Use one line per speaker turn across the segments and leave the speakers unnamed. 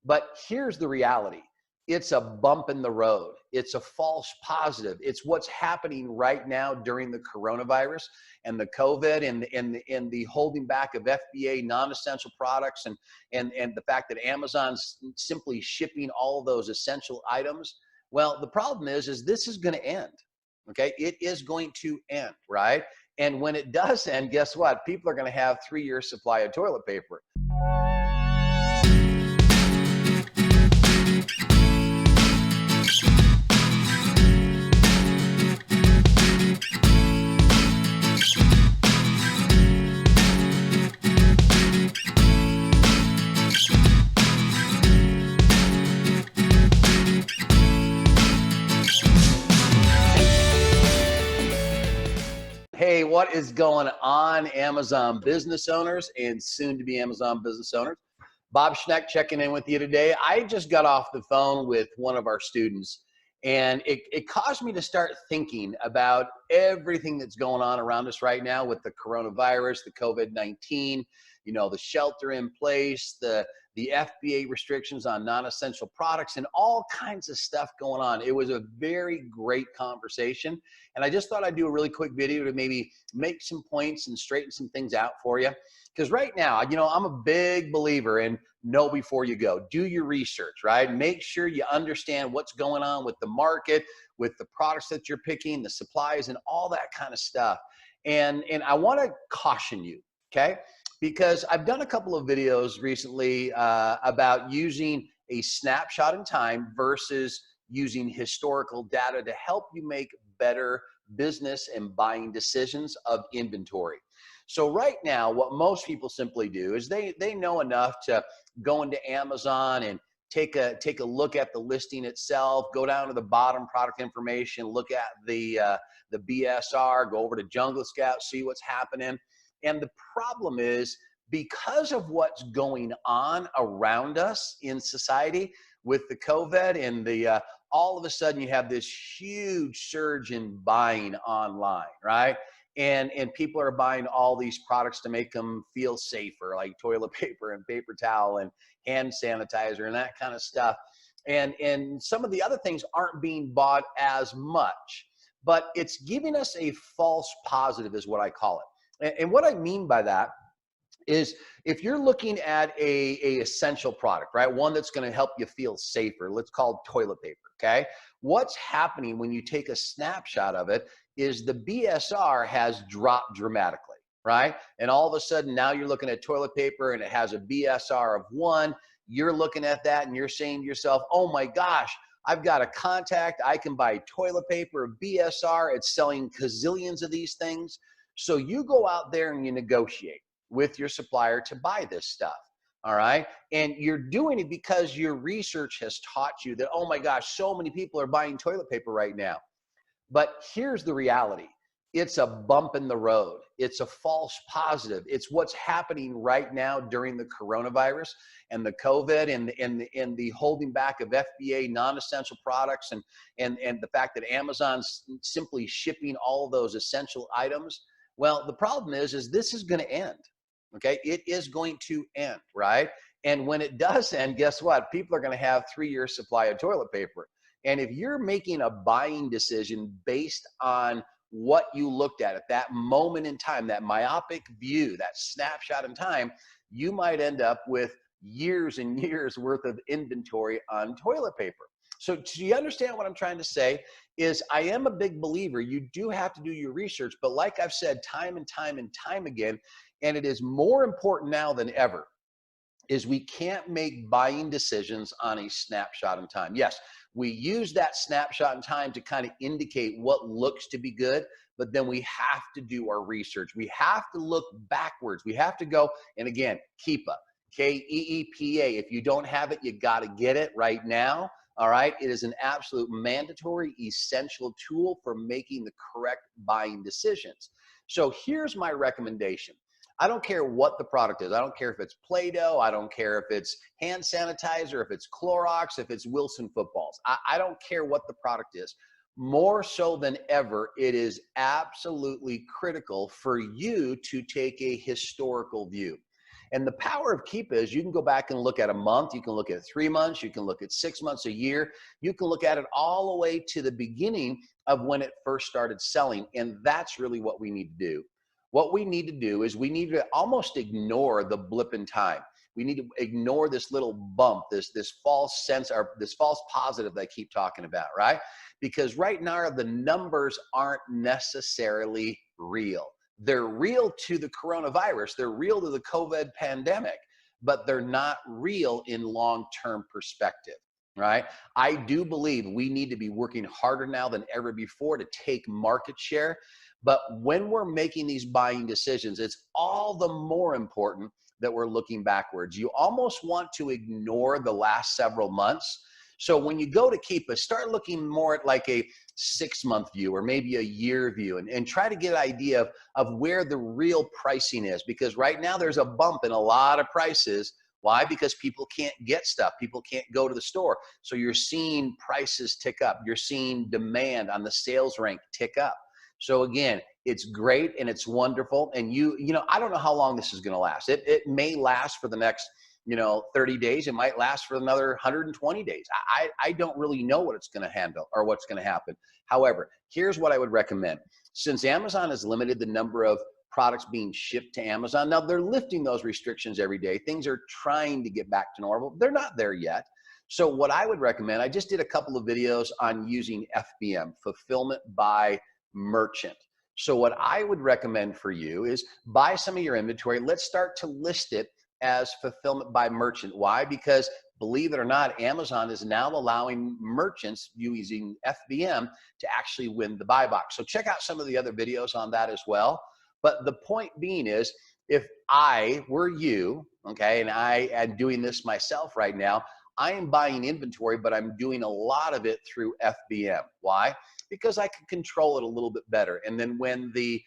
But here's the reality. It's a bump in the road. It's a false positive. It's what's happening right now during the coronavirus and the COVID and the holding back of FBA non-essential products and the fact that Amazon's simply shipping all of those essential items. Well, the problem is this is going to end. Okay, it is going to end, right? And when it does end, guess what? People are going to have 3-year supply of toilet paper. Hey, what is going on, Amazon business owners and soon to be Amazon business owners? Bob Schneck checking in with you today. I just got off the phone with one of our students, and it caused me to start thinking about everything that's going on around us right now with the coronavirus, the COVID-19, the shelter in place, the FBA restrictions on non-essential products, and all kinds of stuff going on. It was a very great conversation, and I just thought I'd do a really quick video to maybe make some points and straighten some things out for you. Because right now, I'm a big believer in know before you go. Do your research, right? Make sure you understand what's going on with the market, with the products that you're picking, the supplies, and all that kind of stuff. And I want to caution you, okay? Because I've done a couple of videos recently about using a snapshot in time versus using historical data to help you make better business and buying decisions of inventory. So right now, what most people simply do is they know enough to go into Amazon and take a look at the listing itself, go down to the bottom product information, look at the BSR, go over to Jungle Scout, see what's happening. And the problem is, because of what's going on around us in society with the COVID and the all of a sudden you have this huge surge in buying online, right? And people are buying all these products to make them feel safer, like toilet paper and paper towel and hand sanitizer and that kind of stuff. And some of the other things aren't being bought as much, but it's giving us a false positive is what I call it. And what I mean by that is if you're looking at a essential product, right? One that's going to help you feel safer, let's call it toilet paper, okay? What's happening when you take a snapshot of it is the BSR has dropped dramatically, right? And all of a sudden now you're looking at toilet paper and it has a BSR of 1. You're looking at that and you're saying to yourself, oh my gosh, I've got a contact, I can buy toilet paper, BSR, it's selling gazillions of these things. So you go out there and you negotiate with your supplier to buy this stuff, all right? And you're doing it because your research has taught you that, oh my gosh, so many people are buying toilet paper right now. But here's the reality. It's a bump in the road. It's a false positive. It's what's happening right now during the coronavirus and the COVID and the holding back of FBA non-essential products and the fact that Amazon's simply shipping all of those essential items. Well, the problem is this is going to end. Okay, it is going to end, right? And when it does end, guess what? People are going to have 3-year supply of toilet paper. And if you're making a buying decision based on what you looked at that moment in time, that myopic view, that snapshot in time, you might end up with years and years worth of inventory on toilet paper. So do you understand what I'm trying to say? Is I am a big believer. You do have to do your research, but like I've said time and time and time again, and it is more important now than ever, is we can't make buying decisions on a snapshot in time. Yes, we use that snapshot in time to kind of indicate what looks to be good, but then we have to do our research. We have to look backwards. We have to go, and again, KEEPA, K-E-E-P-A. If you don't have it, you got to get it right now. All right, it is an absolute mandatory, essential tool for making the correct buying decisions. So here's my recommendation. I don't care what the product is. I don't care if it's Play-Doh. I don't care if it's hand sanitizer, if it's Clorox, if it's Wilson footballs. I don't care what the product is. More so than ever, it is absolutely critical for you to take a historical view. And the power of Keep is you can go back and look at a month, you can look at 3 months, you can look at 6 months, a year, you can look at it all the way to the beginning of when it first started selling. And that's really what we need to do. What we need to do is we need to almost ignore the blip in time. We need to ignore this little bump, this false sense, or this false positive that I keep talking about, right? Because right now the numbers aren't necessarily real. They're real to the coronavirus, they're real to the COVID pandemic, but they're not real in long-term perspective, right? I do believe we need to be working harder now than ever before to take market share. But when we're making these buying decisions, it's all the more important that we're looking backwards. You almost want to ignore the last several months. So when you go to Keep Us, start looking more at like a 6-month view or maybe a year view, and try to get an idea of where the real pricing is. Because right now there's a bump in a lot of prices. Why? Because people can't get stuff. People can't go to the store. So you're seeing prices tick up. You're seeing demand on the sales rank tick up. So again, it's great and it's wonderful. And you know, I don't know how long this is going to last. It may last for the next, 30 days. It might last for another 120 days. I don't really know what it's going to handle or what's going to happen. However, here's what I would recommend. Since Amazon has limited the number of products being shipped to Amazon, now they're lifting those restrictions every day. Things are trying to get back to normal. They're not there yet. So what I would recommend, I just did a couple of videos on using FBM, fulfillment by merchant. So what I would recommend for you is buy some of your inventory. Let's start to list it as fulfillment by merchant. Why? Because believe it or not, Amazon is now allowing merchants using FBM to actually win the buy box. So check out some of the other videos on that as well. But the point being is, if I were you, okay, and I am doing this myself right now, I am buying inventory, but I'm doing a lot of it through FBM. Why? Because I can control it a little bit better. And then when the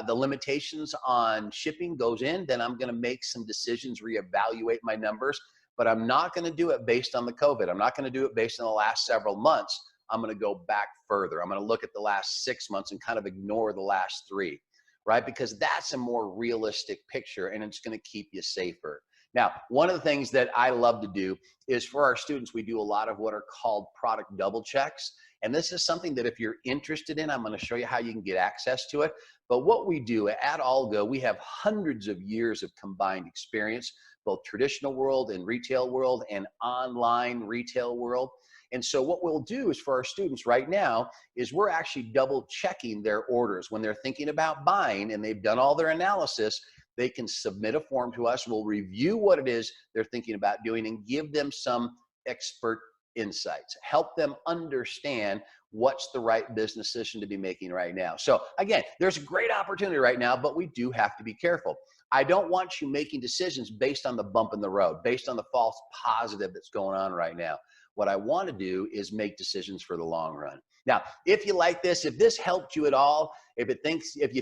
limitations on shipping goes in, then I'm going to make some decisions, reevaluate my numbers. But I'm not going to do it based on the COVID. I'm not going to do it based on the last several months. I'm going to go back further. I'm going to look at the last 6 months and kind of ignore the last 3, right? Because that's a more realistic picture and it's going to keep you safer. Now, one of the things that I love to do is for our students, we do a lot of what are called product double checks. And this is something that if you're interested in, I'm going to show you how you can get access to it. But what we do at Algo, we have hundreds of years of combined experience, both traditional world and retail world and online retail world. And so what we'll do is for our students right now is we're actually double checking their orders. When they're thinking about buying and they've done all their analysis, they can submit a form to us. We'll review what it is they're thinking about doing and give them some expert insights, help them understand what's the right business decision to be making right now. So again, there's a great opportunity right now, but we do have to be careful. I don't want you making decisions based on the bump in the road, based on the false positive that's going on right now. What I want to do is make decisions for the long run. Now, if you like this, if this helped you at all, if you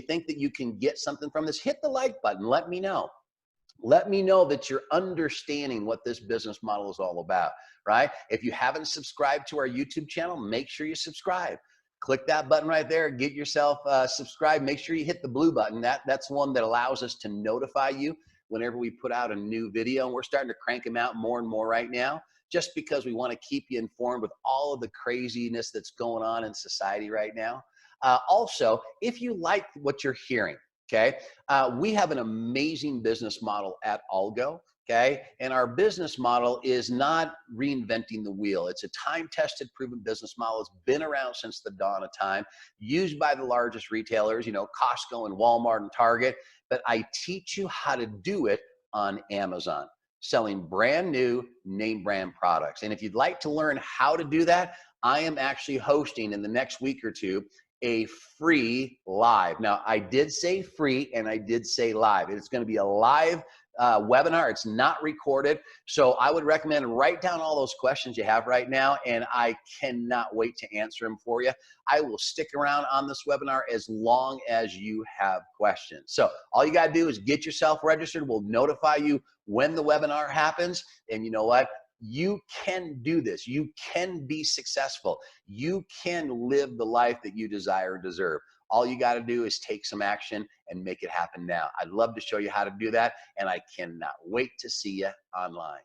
think that you can get something from this, hit the like button. Let me know. Let me know that you're understanding what this business model is all about, right? If you haven't subscribed to our YouTube channel, make sure you subscribe. Click that button right there, get yourself subscribed. Make sure you hit the blue button. That's one that allows us to notify you whenever we put out a new video. And we're starting to crank them out more and more right now, just because we want to keep you informed with all of the craziness that's going on in society right now. Also, if you like what you're hearing, okay, we have an amazing business model at Algo, okay? And our business model is not reinventing the wheel. It's a time-tested, proven business model. It's been around since the dawn of time, used by the largest retailers, Costco and Walmart and Target, but I teach you how to do it on Amazon, selling brand new name brand products. And if you'd like to learn how to do that, I am actually hosting in the next week or two a free live. Now, I did say free and I did say live. It's going to be a live webinar. It's not recorded. So I would recommend write down all those questions you have right now, and I cannot wait to answer them for you. I will stick around on this webinar as long as you have questions. So all you got to do is get yourself registered. We'll notify you when the webinar happens. And you know what? You can do this. You can be successful. You can live the life that you desire and deserve. All you got to do is take some action and make it happen now. I'd love to show you how to do that, and I cannot wait to see you online.